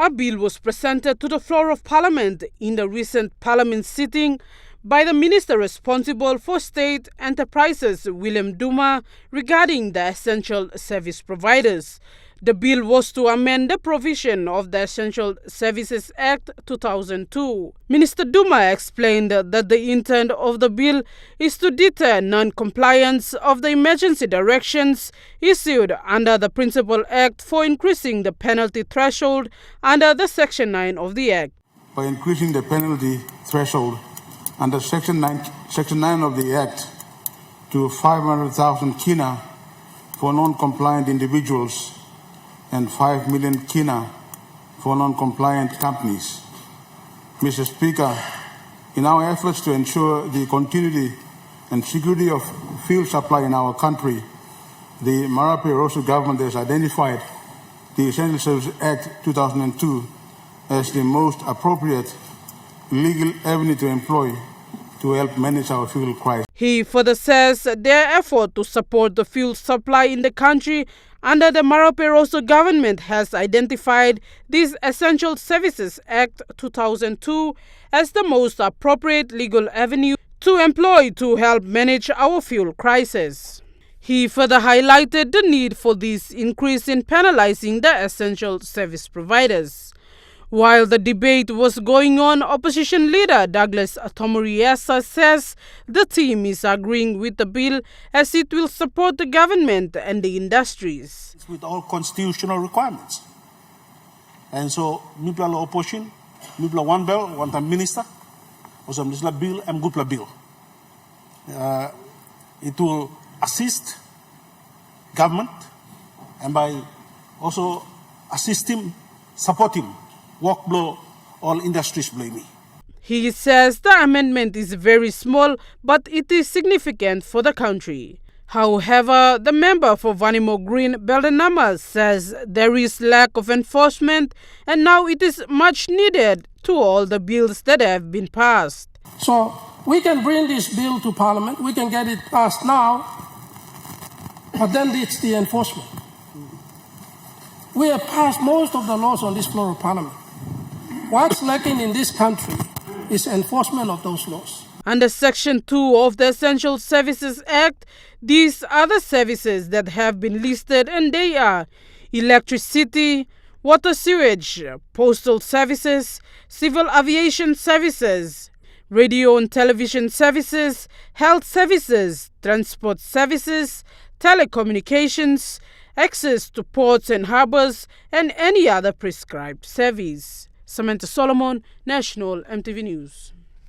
A bill was presented to the floor of Parliament in the recent Parliament sitting by the Minister responsible for state enterprises, William Duma, regarding the essential service providers. The bill was to amend the provision of the Essential Services Act 2002. Minister Duma explained that the intent of the bill is to deter non-compliance of the emergency directions issued under the Principal Act for increasing the penalty threshold under the Section 9 of the Act. By increasing the penalty threshold under Section 9 of the Act to 500,000 kina for non-compliant individuals and 5 million kina for non-compliant companies. Mr. Speaker, in our efforts to ensure the continuity and security of fuel supply in our country, the Marape Rosso government has identified the Essential Services Act 2002 as the most appropriate legal avenue to employ to help manage our fuel crisis. He further says their effort to support the fuel supply in the country under the Marape Rosso government has identified this Essential Services Act 2002 as the most appropriate legal avenue to employ to help manage our fuel crisis. He further highlighted the need for this increase in penalizing the essential service providers. While the debate was going on, Opposition Leader Douglas Tomuriesa says the team is agreeing with the bill as it will support the government and the industries. With all constitutional requirements. And so, Mipla opposition, Mipla one bill, one time minister, also Mipla bill and Gupla bill. It will assist government and by also assist him, support him. Work blow, all industries blame me. He says the amendment is very small, but it is significant for the country. However, the member for Vanimo Green, Beldenama, says there is lack of enforcement and now it is much needed to all the bills that have been passed. So we can bring this bill to Parliament, we can get it passed now, but then it's the enforcement. We have passed most of the laws on this floor of Parliament. What's lacking in this country is enforcement of those laws. Under Section 2 of the Essential Services Act, these are the services that have been listed, and they are electricity, water sewage, postal services, civil aviation services, radio and television services, health services, transport services, telecommunications, access to ports and harbors, and any other prescribed service. Samantha Solomon, National EMTV News.